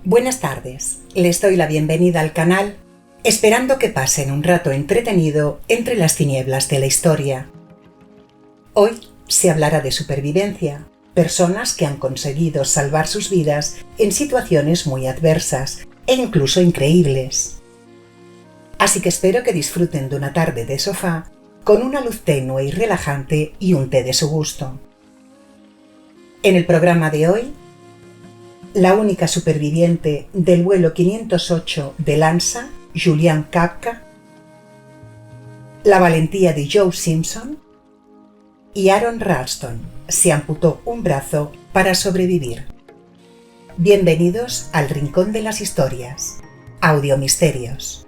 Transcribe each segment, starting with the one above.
Buenas tardes, les doy la bienvenida al canal, esperando que pasen un rato entretenido entre las tinieblas de la historia. Hoy se hablará de supervivencia, personas que han conseguido salvar sus vidas en situaciones muy adversas e incluso increíbles. Así que espero que disfruten de una tarde de sofá con una luz tenue y relajante y un té de su gusto. En el programa de hoy, la única superviviente del vuelo 508 de Lanza, Juliane Kapka, la valentía de Joe Simpson y Aaron Ralston se amputó un brazo para sobrevivir. Bienvenidos al Rincón de las Historias, Audiomisterios.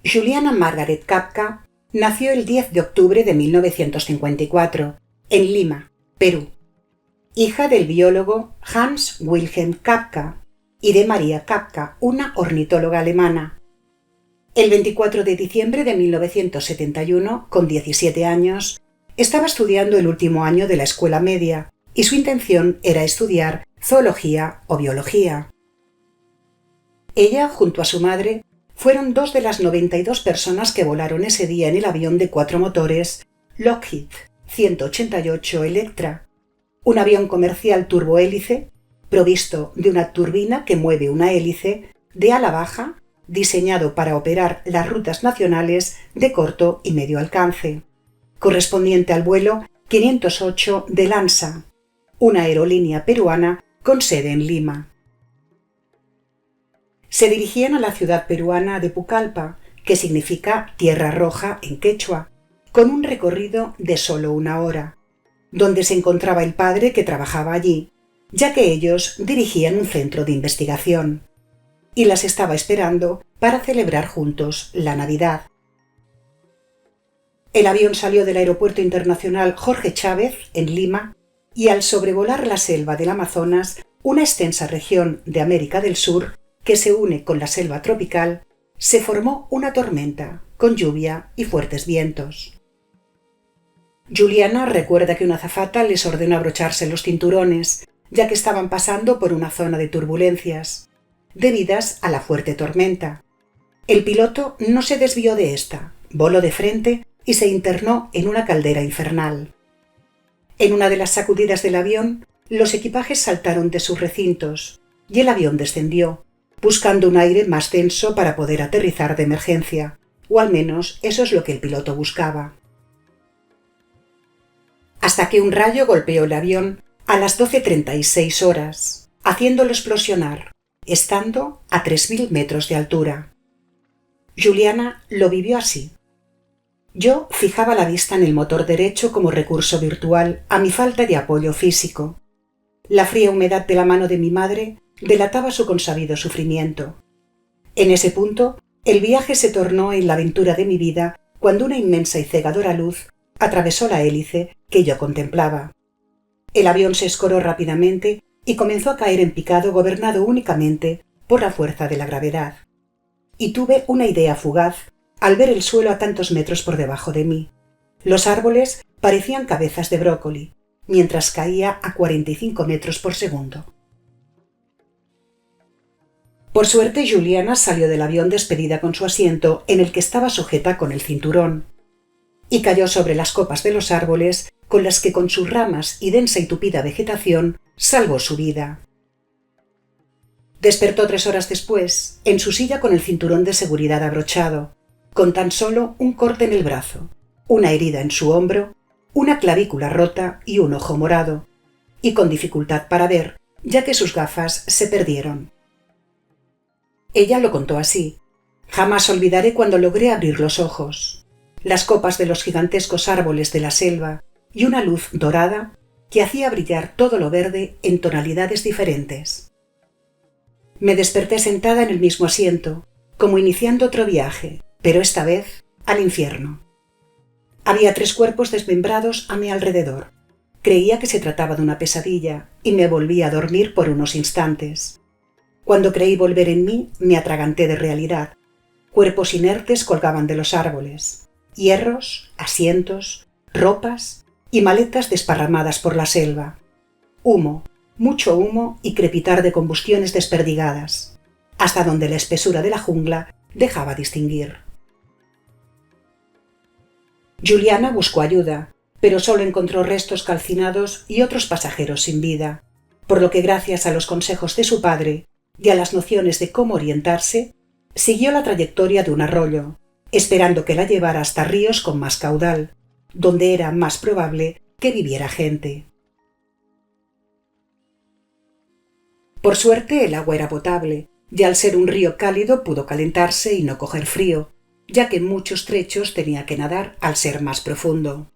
Juliana Margaret Kapka nació el 10 de octubre de 1954 en Lima, Perú, hija del biólogo Hans Wilhelm Kapka y de María Kapka, una ornitóloga alemana. El 24 de diciembre de 1971, con 17 años, estaba estudiando el último año de la escuela media y su intención era estudiar zoología o biología. Ella, junto a su madre, fueron 2 de las 92 personas que volaron ese día en el avión de 4 motores Lockheed 188 Electra, un avión comercial turbohélice provisto de una turbina que mueve una hélice de ala baja, diseñado para operar las rutas nacionales de corto y medio alcance, correspondiente al vuelo 508 de Lanza, una aerolínea peruana con sede en Lima. Se dirigían a la ciudad peruana de Pucallpa, que significa Tierra Roja en quechua, con un recorrido de solo 1 hora, donde se encontraba el padre que trabajaba allí, ya que ellos dirigían un centro de investigación, y las estaba esperando para celebrar juntos la Navidad. El avión salió del Aeropuerto Internacional Jorge Chávez, en Lima, y al sobrevolar la selva del Amazonas, una extensa región de América del Sur, que se une con la selva tropical, se formó una tormenta, con lluvia y fuertes vientos. Juliana recuerda que una azafata les ordenó abrocharse los cinturones, ya que estaban pasando por una zona de turbulencias, debidas a la fuerte tormenta. El piloto no se desvió de esta, voló de frente y se internó en una caldera infernal. En una de las sacudidas del avión, los equipajes saltaron de sus recintos, y el avión descendió, buscando un aire más denso para poder aterrizar de emergencia, o al menos eso es lo que el piloto buscaba. Hasta que un rayo golpeó el avión a las 12:36 horas, haciéndolo explosionar, estando a 3.000 metros de altura. Juliana lo vivió así. Yo fijaba la vista en el motor derecho como recurso virtual a mi falta de apoyo físico. La fría humedad de la mano de mi madre delataba su consabido sufrimiento. En ese punto, el viaje se tornó en la aventura de mi vida cuando una inmensa y cegadora luz atravesó la hélice que yo contemplaba. El avión se escoró rápidamente y comenzó a caer en picado, gobernado únicamente por la fuerza de la gravedad. Y tuve una idea fugaz al ver el suelo a tantos metros por debajo de mí. Los árboles parecían cabezas de brócoli, mientras caía a 45 metros por segundo. Por suerte, Juliana salió del avión despedida con su asiento, en el que estaba sujeta con el cinturón, y cayó sobre las copas de los árboles con las que con sus ramas y densa y tupida vegetación salvó su vida. Despertó 3 horas después, en su silla con el cinturón de seguridad abrochado, con tan solo un corte en el brazo, una herida en su hombro, una clavícula rota y un ojo morado, y con dificultad para ver, ya que sus gafas se perdieron. Ella lo contó así: jamás olvidaré cuando logré abrir los ojos, las copas de los gigantescos árboles de la selva y una luz dorada que hacía brillar todo lo verde en tonalidades diferentes. Me desperté sentada en el mismo asiento, como iniciando otro viaje, pero esta vez al infierno. Había 3 cuerpos desmembrados a mi alrededor. Creía que se trataba de una pesadilla y me volví a dormir por unos instantes. Cuando creí volver en mí, me atraganté de realidad. Cuerpos inertes colgaban de los árboles, hierros, asientos, ropas y maletas desparramadas por la selva. Humo, mucho humo y crepitar de combustiones desperdigadas, hasta donde la espesura de la jungla dejaba distinguir. Juliana buscó ayuda, pero solo encontró restos calcinados y otros pasajeros sin vida, por lo que gracias a los consejos de su padre y a las nociones de cómo orientarse, siguió la trayectoria de un arroyo, esperando que la llevara hasta ríos con más caudal, donde era más probable que viviera gente. Por suerte el agua era potable, y al ser un río cálido pudo calentarse y no coger frío, ya que en muchos trechos tenía que nadar al ser más profundo.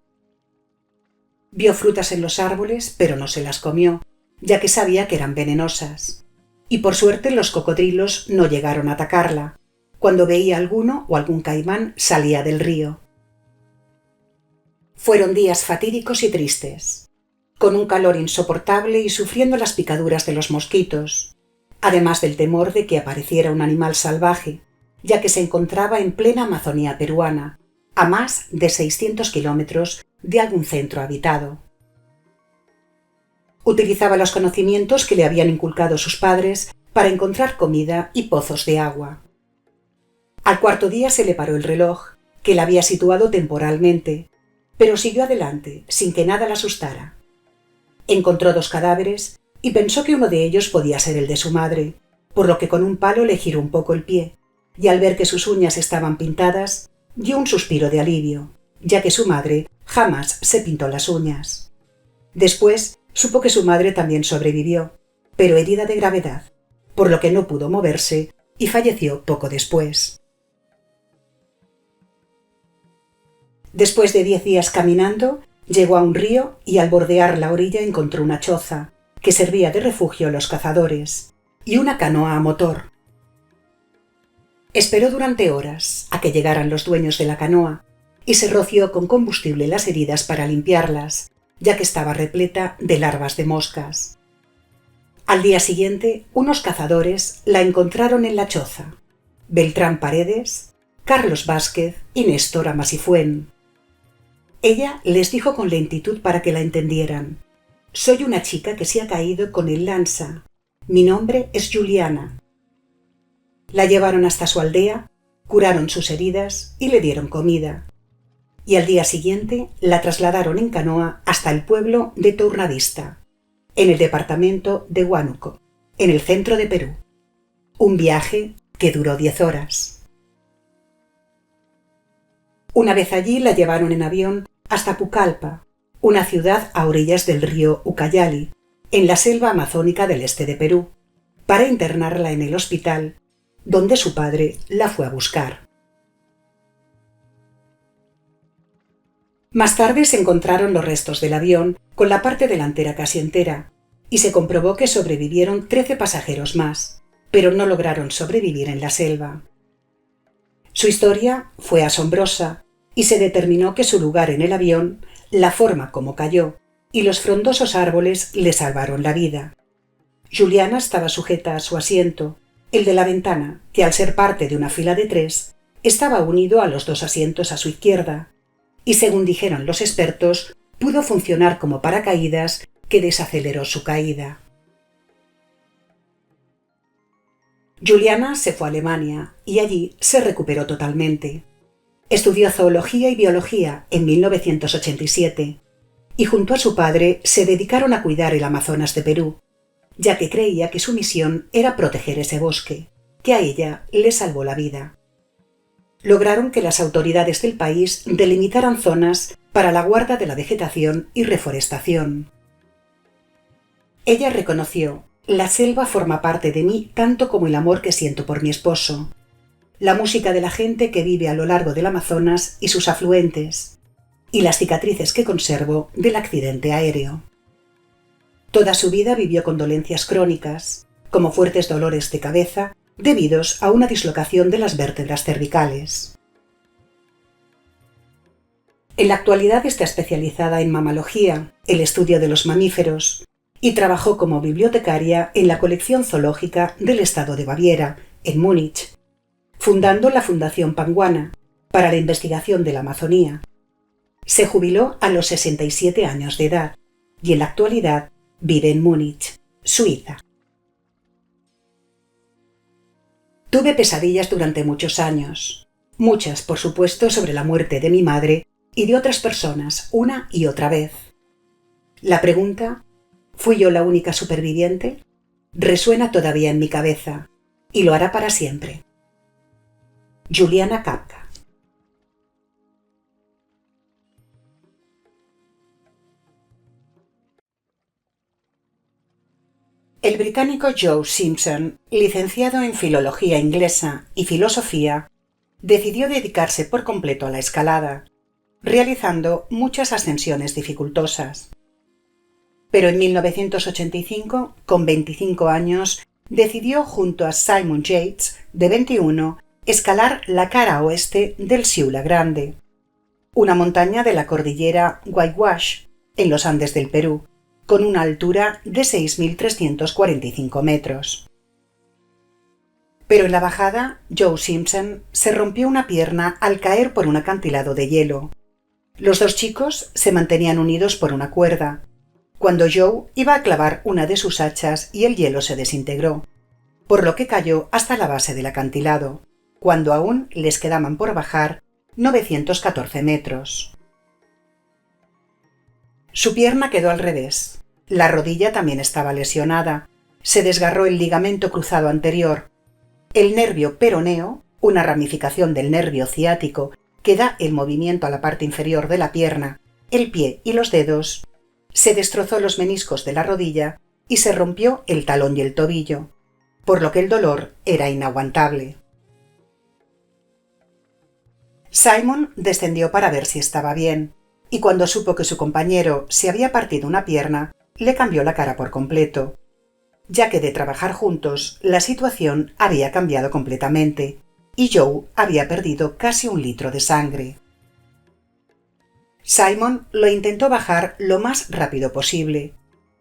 Vio frutas en los árboles, pero no se las comió, ya que sabía que eran venenosas. Y por suerte los cocodrilos no llegaron a atacarla. Cuando veía alguno o algún caimán salía del río. Fueron días fatídicos y tristes, con un calor insoportable y sufriendo las picaduras de los mosquitos, además del temor de que apareciera un animal salvaje, ya que se encontraba en plena Amazonía peruana, a más de 600 kilómetros de algún centro habitado. Utilizaba los conocimientos que le habían inculcado sus padres para encontrar comida y pozos de agua. Al cuarto día se le paró el reloj, que la había situado temporalmente, pero siguió adelante sin que nada la asustara. Encontró 2 cadáveres y pensó que uno de ellos podía ser el de su madre, por lo que con un palo le giró un poco el pie, y al ver que sus uñas estaban pintadas, dio un suspiro de alivio, ya que su madre jamás se pintó las uñas. Después supo que su madre también sobrevivió, pero herida de gravedad, por lo que no pudo moverse y falleció poco después. Después de 10 días caminando, llegó a un río y al bordear la orilla encontró una choza, que servía de refugio a los cazadores, y una canoa a motor. Esperó durante horas a que llegaran los dueños de la canoa y se roció con combustible las heridas para limpiarlas, ya que estaba repleta de larvas de moscas. Al día siguiente, unos cazadores la encontraron en la choza: Beltrán Paredes, Carlos Vázquez y Néstor Amasifuen. Ella les dijo con lentitud para que la entendieran: «Soy una chica que se ha caído con el lanza. Mi nombre es Juliana». La llevaron hasta su aldea, curaron sus heridas y le dieron comida. Y al día siguiente la trasladaron en canoa hasta el pueblo de Tournavista, en el departamento de Huánuco, en el centro de Perú. Un viaje que duró 10 horas. Una vez allí la llevaron en avión hasta Pucallpa, una ciudad a orillas del río Ucayali, en la selva amazónica del este de Perú, para internarla en el hospital donde su padre la fue a buscar. Más tarde se encontraron los restos del avión con la parte delantera casi entera, y se comprobó que sobrevivieron 13 pasajeros más, pero no lograron sobrevivir en la selva. Su historia fue asombrosa, y se determinó que su lugar en el avión, la forma como cayó y los frondosos árboles le salvaron la vida. Juliana estaba sujeta a su asiento, el de la ventana, que al ser parte de una fila de 3, estaba unido a los 2 asientos a su izquierda, y según dijeron los expertos, pudo funcionar como paracaídas que desaceleró su caída. Juliana se fue a Alemania y allí se recuperó totalmente. Estudió zoología y biología en 1987 y junto a su padre se dedicaron a cuidar el Amazonas de Perú, ya que creía que su misión era proteger ese bosque, que a ella le salvó la vida. Lograron que las autoridades del país delimitaran zonas para la guarda de la vegetación y reforestación. Ella reconoció: «La selva forma parte de mí tanto como el amor que siento por mi esposo, la música de la gente que vive a lo largo del Amazonas y sus afluentes, y las cicatrices que conservo del accidente aéreo». Toda su vida vivió con dolencias crónicas, como fuertes dolores de cabeza debidos a una dislocación de las vértebras cervicales. En la actualidad está especializada en mamalogía, el estudio de los mamíferos, y trabajó como bibliotecaria en la colección zoológica del estado de Baviera, en Múnich. fundando la Fundación Panguana para la investigación de la Amazonía. Se jubiló a los 67 años de edad y en la actualidad vive en Múnich, Suiza. Tuve pesadillas durante muchos años, muchas, por supuesto, sobre la muerte de mi madre y de otras personas, una y otra vez. La pregunta, ¿fui yo la única superviviente?, resuena todavía en mi cabeza y lo hará para siempre. Juliana Kapka. El británico Joe Simpson, licenciado en Filología Inglesa y Filosofía, decidió dedicarse por completo a la escalada, realizando muchas ascensiones dificultosas. Pero en 1985, con 25 años, decidió junto a Simon Yates, de 21, escalar la cara oeste del Siula Grande, una montaña de la cordillera Whitewash, en los Andes del Perú, con una altura de 6.345 metros. Pero en la bajada, Joe Simpson se rompió una pierna al caer por un acantilado de hielo. Los dos chicos se mantenían unidos por una cuerda, cuando Joe iba a clavar una de sus hachas y el hielo se desintegró, por lo que cayó hasta la base del acantilado, cuando aún les quedaban por bajar 914 metros. Su pierna quedó al revés. La rodilla también estaba lesionada. Se desgarró el ligamento cruzado anterior. El nervio peroneo, una ramificación del nervio ciático que da el movimiento a la parte inferior de la pierna, el pie y los dedos, se destrozó los meniscos de la rodilla y se rompió el talón y el tobillo, por lo que el dolor era inaguantable. Simon descendió para ver si estaba bien, y cuando supo que su compañero se había partido una pierna, le cambió la cara por completo, ya que de trabajar juntos la situación había cambiado completamente, y Joe había perdido casi 1 litro de sangre. Simon lo intentó bajar lo más rápido posible.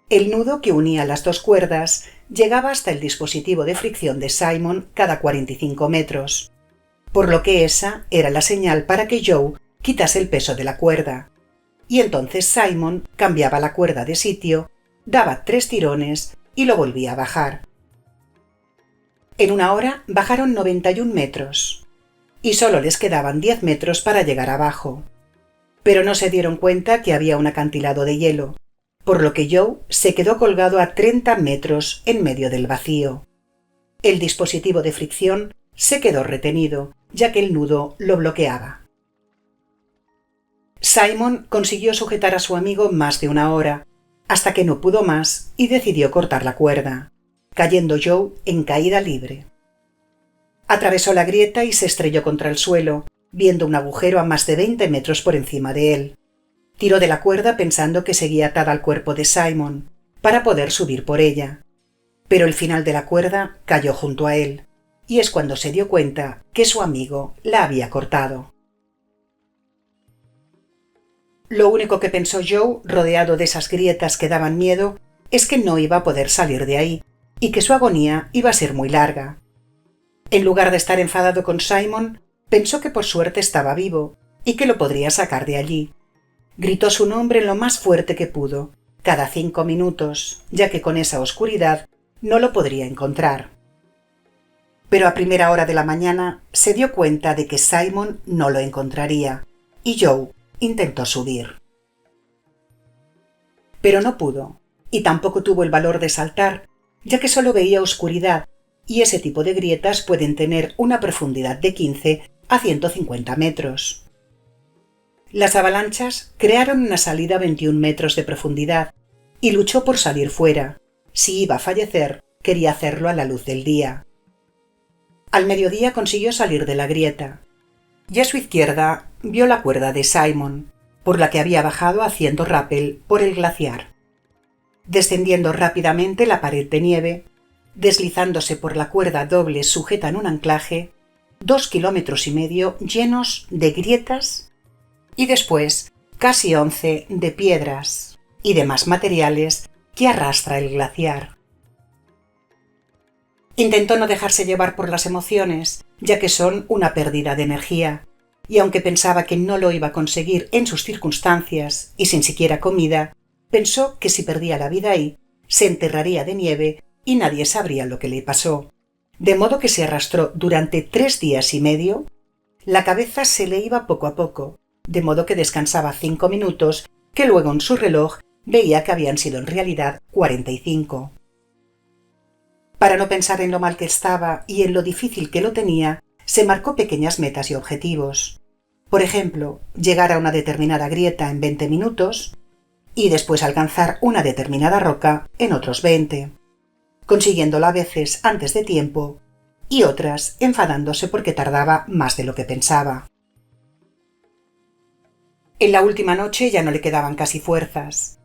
El nudo que unía las dos cuerdas llegaba hasta el dispositivo de fricción de Simon cada 45 metros, por lo que esa era la señal para que Joe quitase el peso de la cuerda. Y entonces Simon cambiaba la cuerda de sitio, daba 3 tirones y lo volvía a bajar. En 1 hora bajaron 91 metros, y solo les quedaban 10 metros para llegar abajo. Pero no se dieron cuenta que había un acantilado de hielo, por lo que Joe se quedó colgado a 30 metros en medio del vacío. El dispositivo de fricción se quedó retenido, ya que el nudo lo bloqueaba. Simon consiguió sujetar a su amigo más de 1 hora, hasta que no pudo más y decidió cortar la cuerda, cayendo Joe en caída libre. Atravesó la grieta y se estrelló contra el suelo, viendo un agujero a más de 20 metros por encima de él. Tiró de la cuerda pensando que seguía atada al cuerpo de Simon, para poder subir por ella. Pero el final de la cuerda cayó junto a él, y es cuando se dio cuenta que su amigo la había cortado. Lo único que pensó Joe, rodeado de esas grietas que daban miedo, es que no iba a poder salir de ahí, y que su agonía iba a ser muy larga. En lugar de estar enfadado con Simon, pensó que por suerte estaba vivo, y que lo podría sacar de allí. Gritó su nombre lo más fuerte que pudo, cada 5 minutos, ya que con esa oscuridad no lo podría encontrar. Pero a primera hora de la mañana se dio cuenta de que Simon no lo encontraría, y Joe intentó subir. Pero no pudo, y tampoco tuvo el valor de saltar, ya que solo veía oscuridad, y ese tipo de grietas pueden tener una profundidad de 15 a 150 metros. Las avalanchas crearon una salida a 21 metros de profundidad, y luchó por salir fuera. Si iba a fallecer, quería hacerlo a la luz del día. Al mediodía consiguió salir de la grieta, y a su izquierda vio la cuerda de Simon, por la que había bajado haciendo rappel por el glaciar. Descendiendo rápidamente la pared de nieve, deslizándose por la cuerda doble sujeta en un anclaje, 2,5 kilómetros llenos de grietas y después casi 11 de piedras y demás materiales que arrastra el glaciar. Intentó no dejarse llevar por las emociones, ya que son una pérdida de energía, y aunque pensaba que no lo iba a conseguir en sus circunstancias y sin siquiera comida, pensó que si perdía la vida ahí, se enterraría de nieve y nadie sabría lo que le pasó. De modo que se arrastró durante 3 días y medio. La cabeza se le iba poco a poco, de modo que descansaba 5 minutos, que luego en su reloj veía que habían sido en realidad 45. Para no pensar en lo mal que estaba y en lo difícil que lo tenía, se marcó pequeñas metas y objetivos. Por ejemplo, llegar a una determinada grieta en 20 minutos y después alcanzar una determinada roca en otros 20, consiguiéndolo a veces antes de tiempo y otras enfadándose porque tardaba más de lo que pensaba. En la última noche ya no le quedaban casi fuerzas,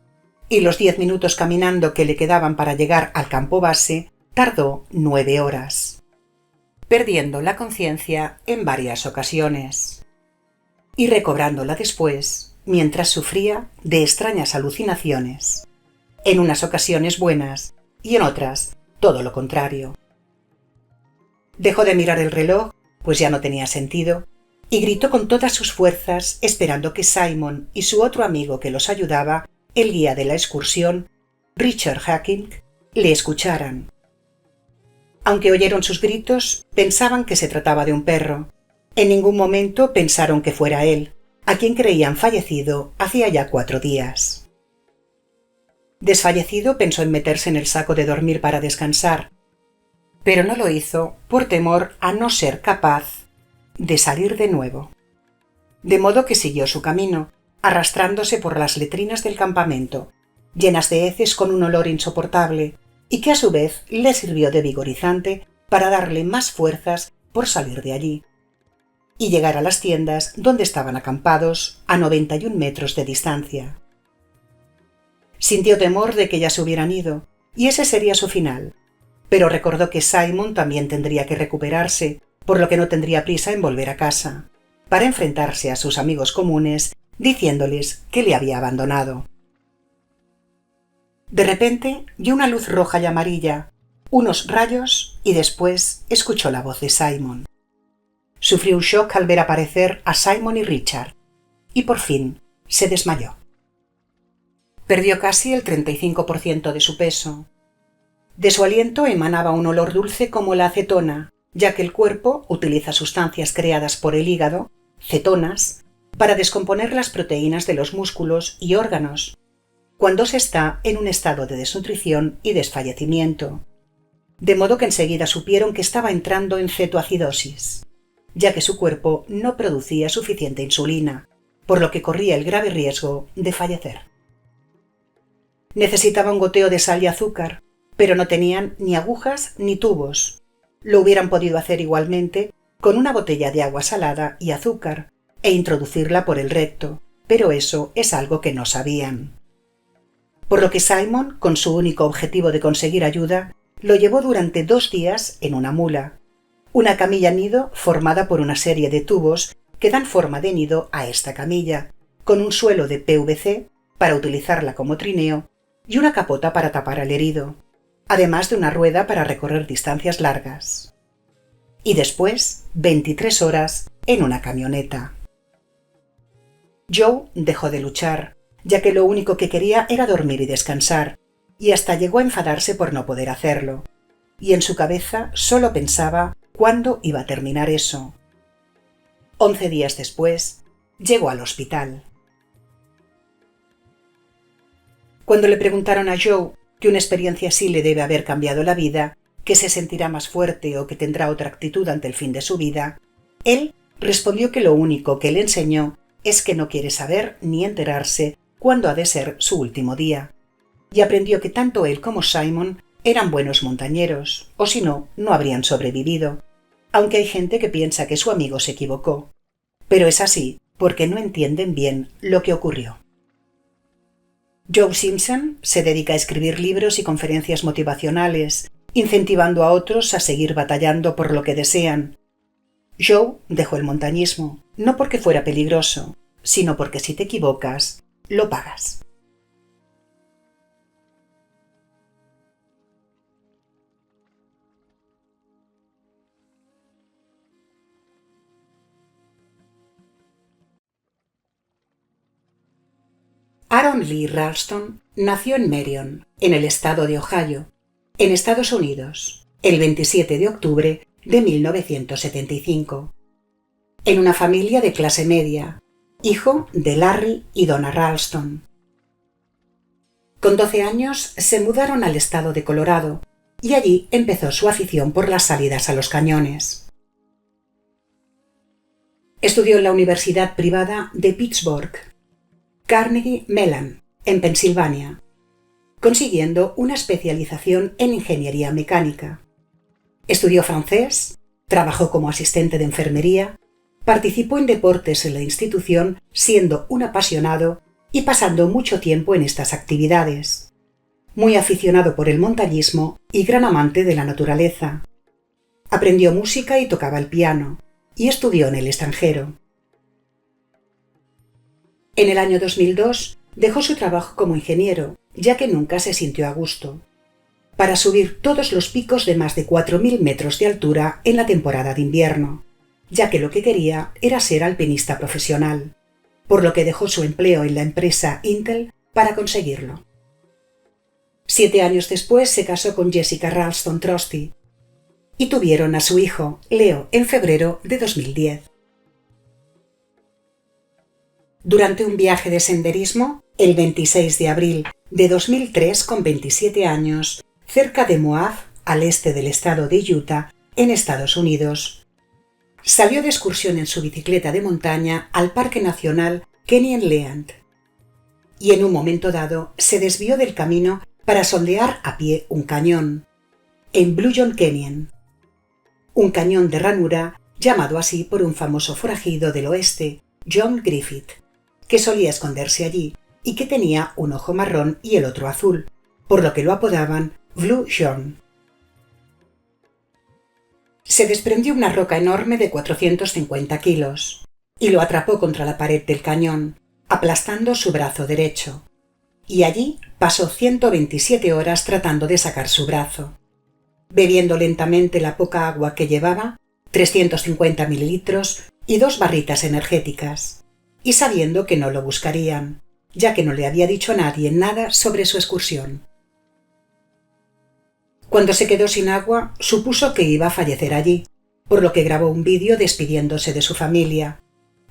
y los 10 minutos caminando que le quedaban para llegar al campo base tardó 9 horas, perdiendo la conciencia en varias ocasiones y recobrándola después mientras sufría de extrañas alucinaciones, en unas ocasiones buenas y en otras todo lo contrario. Dejó de mirar el reloj, pues ya no tenía sentido, y gritó con todas sus fuerzas esperando que Simon y su otro amigo que los ayudaba, el guía de la excursión, Richard Hacking, le escucharan. Aunque oyeron sus gritos, pensaban que se trataba de un perro. En ningún momento pensaron que fuera él, a quien creían fallecido hacía ya 4 días. Desfallecido, pensó en meterse en el saco de dormir para descansar, pero no lo hizo por temor a no ser capaz de salir de nuevo. De modo que siguió su camino, arrastrándose por las letrinas del campamento, llenas de heces con un olor insoportable, y que a su vez le sirvió de vigorizante para darle más fuerzas por salir de allí y llegar a las tiendas donde estaban acampados a 91 metros de distancia. Sintió temor de que ya se hubieran ido, y ese sería su final, pero recordó que Simon también tendría que recuperarse, por lo que no tendría prisa en volver a casa, para enfrentarse a sus amigos comunes, diciéndoles que le había abandonado. De repente vio una luz roja y amarilla, unos rayos, y después escuchó la voz de Simon. Sufrió un shock al ver aparecer a Simon y Richard, y por fin se desmayó. Perdió casi el 35% de su peso. De su aliento emanaba un olor dulce como la acetona, ya que el cuerpo utiliza sustancias creadas por el hígado, cetonas, para descomponer las proteínas de los músculos y órganos, cuando se está en un estado de desnutrición y desfallecimiento, de modo que enseguida supieron que estaba entrando en cetoacidosis, ya que su cuerpo no producía suficiente insulina, por lo que corría el grave riesgo de fallecer. Necesitaba un goteo de sal y azúcar, pero no tenían ni agujas ni tubos. Lo hubieran podido hacer igualmente con una botella de agua salada y azúcar e introducirla por el recto, pero eso es algo que no sabían. Por lo que Simon, con su único objetivo de conseguir ayuda, lo llevó durante 2 días en una mula, una camilla nido formada por una serie de tubos que dan forma de nido a esta camilla, con un suelo de PVC para utilizarla como trineo y una capota para tapar al herido, además de una rueda para recorrer distancias largas. Y después 23 horas en una camioneta. Joe dejó de luchar, ya que lo único que quería era dormir y descansar, y hasta llegó a enfadarse por no poder hacerlo, y en su cabeza solo pensaba cuándo iba a terminar eso. 11 días después, llegó al hospital. Cuando le preguntaron a Joe que una experiencia así le debe haber cambiado la vida, que se sentirá más fuerte o que tendrá otra actitud ante el fin de su vida, él respondió que lo único que le enseñó es que no quiere saber ni enterarse cuándo ha de ser su último día, y aprendió que tanto él como Simon eran buenos montañeros, o si no, no habrían sobrevivido, aunque hay gente que piensa que su amigo se equivocó. Pero es así porque no entienden bien lo que ocurrió. Joe Simpson se dedica a escribir libros y conferencias motivacionales, incentivando a otros a seguir batallando por lo que desean. Joe dejó el montañismo, no porque fuera peligroso, sino porque si te equivocas, lo pagas. Aaron Lee Ralston nació en Marion, en el estado de Ohio, en Estados Unidos, el 27 de octubre de 1975, en una familia de clase media, hijo de Larry y Donna Ralston. Con 12 años se mudaron al estado de Colorado y allí empezó su afición por las salidas a los cañones. Estudió en la Universidad Privada de Pittsburgh, Carnegie Mellon, en Pensilvania, consiguiendo una especialización en ingeniería mecánica. Estudió francés, trabajó como asistente de enfermería, participó en deportes en la institución siendo un apasionado y pasando mucho tiempo en estas actividades. Muy aficionado por el montañismo y gran amante de la naturaleza. Aprendió música y tocaba el piano, y estudió en el extranjero. En el año 2002 dejó su trabajo como ingeniero, ya que nunca se sintió a gusto, para subir todos los picos de más de 4.000 metros de altura en la temporada de invierno, ya que lo que quería era ser alpinista profesional, por lo que dejó su empleo en la empresa Intel para conseguirlo. 7 años después se casó con Jessica Ralston Trusty y tuvieron a su hijo, Leo, en febrero de 2010. Durante un viaje de senderismo, el 26 de abril de 2003, con 27 años, cerca de Moab, al este del estado de Utah, en Estados Unidos, salió de excursión en su bicicleta de montaña al Parque Nacional Canyon-Leand y en un momento dado se desvió del camino para sondear a pie un cañón, en Blue John Canyon, un cañón de ranura llamado así por un famoso forajido del oeste, John Griffith, que solía esconderse allí y que tenía un ojo marrón y el otro azul, por lo que lo apodaban Blue John. Se desprendió una roca enorme de 450 kilos y lo atrapó contra la pared del cañón, aplastando su brazo derecho, y allí pasó 127 horas tratando de sacar su brazo, bebiendo lentamente la poca agua que llevaba, 350 mililitros y 2 barritas energéticas, y sabiendo que no lo buscarían, ya que no le había dicho a nadie nada sobre su excursión. Cuando se quedó sin agua, supuso que iba a fallecer allí, por lo que grabó un vídeo despidiéndose de su familia,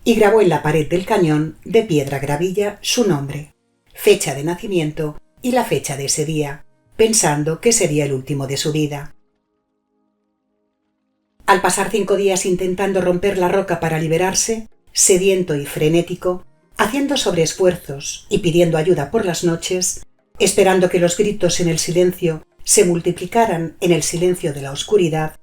y grabó en la pared del cañón, de piedra gravilla, su nombre, fecha de nacimiento y la fecha de ese día, pensando que sería el último de su vida. Al pasar 5 días intentando romper la roca para liberarse, sediento y frenético, haciendo sobreesfuerzos y pidiendo ayuda por las noches, esperando que los gritos en el silencio se multiplicaran en el silencio de la oscuridad,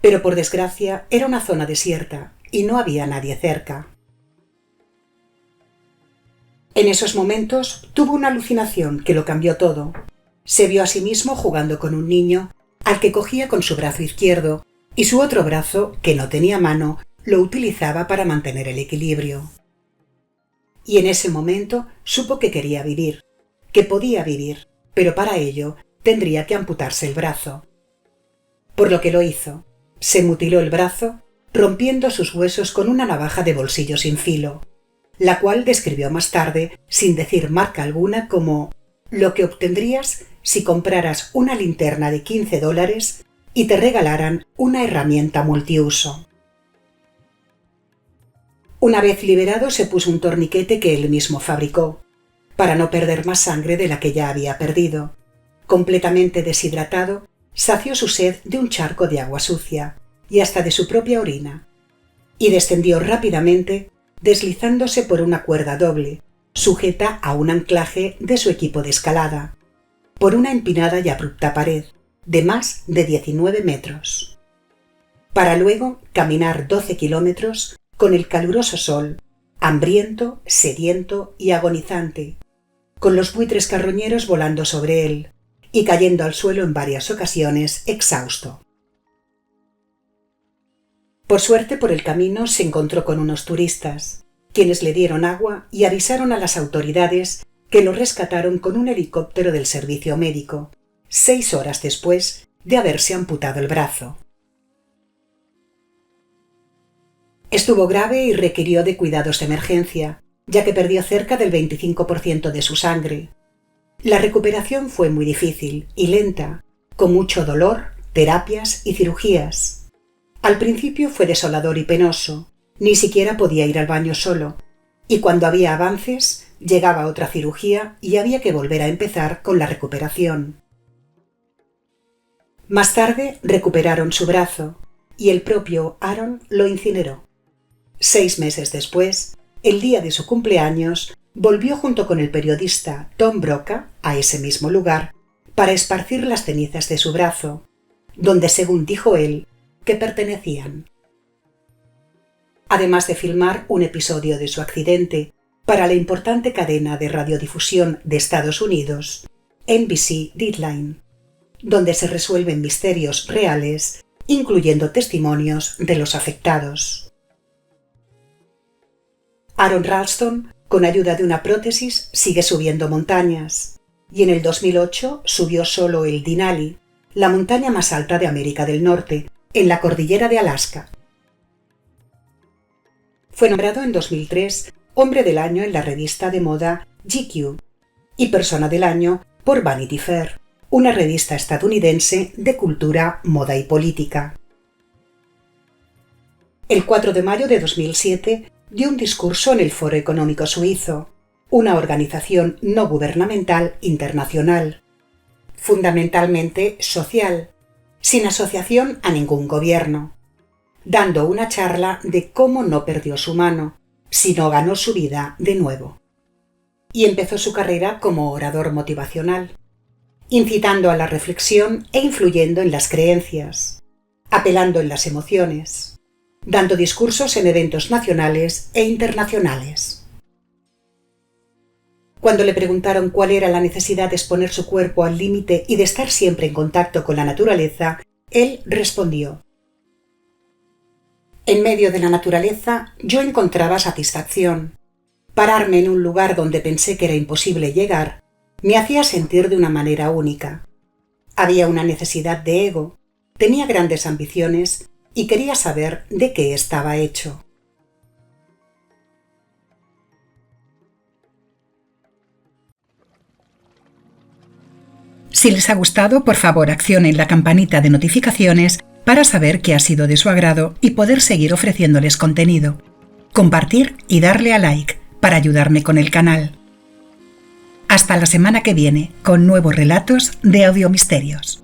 pero por desgracia era una zona desierta y no había nadie cerca. En esos momentos tuvo una alucinación que lo cambió todo. Se vio a sí mismo jugando con un niño al que cogía con su brazo izquierdo y su otro brazo, que no tenía mano, lo utilizaba para mantener el equilibrio. Y en ese momento supo que quería vivir, que podía vivir, pero para ello tendría que amputarse el brazo. Por lo que lo hizo. Se mutiló el brazo, rompiendo sus huesos con una navaja de bolsillo sin filo, la cual describió más tarde, sin decir marca alguna, como lo que obtendrías si compraras una linterna de $15 y te regalaran una herramienta multiuso. Una vez liberado se puso un torniquete que él mismo fabricó, para no perder más sangre de la que ya había perdido. Completamente deshidratado, sació su sed de un charco de agua sucia y hasta de su propia orina, y descendió rápidamente, deslizándose por una cuerda doble, sujeta a un anclaje de su equipo de escalada, por una empinada y abrupta pared de más de 19 metros, para luego caminar 12 kilómetros con el caluroso sol, hambriento, sediento y agonizante, con los buitres carroñeros volando sobre él y cayendo al suelo en varias ocasiones exhausto. Por suerte, por el camino se encontró con unos turistas, quienes le dieron agua y avisaron a las autoridades que lo rescataron con un helicóptero del servicio médico, 6 horas después de haberse amputado el brazo. Estuvo grave y requirió de cuidados de emergencia, ya que perdió cerca del 25% de su sangre. La recuperación fue muy difícil y lenta, con mucho dolor, terapias y cirugías. Al principio fue desolador y penoso, ni siquiera podía ir al baño solo, y cuando había avances, llegaba otra cirugía y había que volver a empezar con la recuperación. Más tarde recuperaron su brazo, y el propio Aaron lo incineró. 6 meses después, el día de su cumpleaños, volvió junto con el periodista Tom Brokaw a ese mismo lugar para esparcir las cenizas de su brazo, donde, según dijo él, que pertenecían. Además de filmar un episodio de su accidente para la importante cadena de radiodifusión de Estados Unidos, NBC Deadline, donde se resuelven misterios reales, incluyendo testimonios de los afectados. Aaron Ralston, con ayuda de una prótesis, sigue subiendo montañas, y en el 2008 subió solo el Denali, la montaña más alta de América del Norte, en la cordillera de Alaska. Fue nombrado en 2003 Hombre del Año en la revista de moda GQ y Persona del Año por Vanity Fair, una revista estadounidense de cultura, moda y política. El 4 de mayo de 2007 dio un discurso en el Foro Económico Suizo, una organización no gubernamental internacional, fundamentalmente social, sin asociación a ningún gobierno, dando una charla de cómo no perdió su mano, sino ganó su vida de nuevo. Y empezó su carrera como orador motivacional, incitando a la reflexión e influyendo en las creencias, apelando en las emociones, dando discursos en eventos nacionales e internacionales. Cuando le preguntaron cuál era la necesidad de exponer su cuerpo al límite y de estar siempre en contacto con la naturaleza, él respondió: en medio de la naturaleza yo encontraba satisfacción. Pararme en un lugar donde pensé que era imposible llegar me hacía sentir de una manera única. Había una necesidad de ego, tenía grandes ambiciones y quería saber de qué estaba hecho. Si les ha gustado, por favor accionen la campanita de notificaciones para saber que ha sido de su agrado y poder seguir ofreciéndoles contenido. Compartir y darle a like para ayudarme con el canal. Hasta la semana que viene con nuevos relatos de Audiomisterios.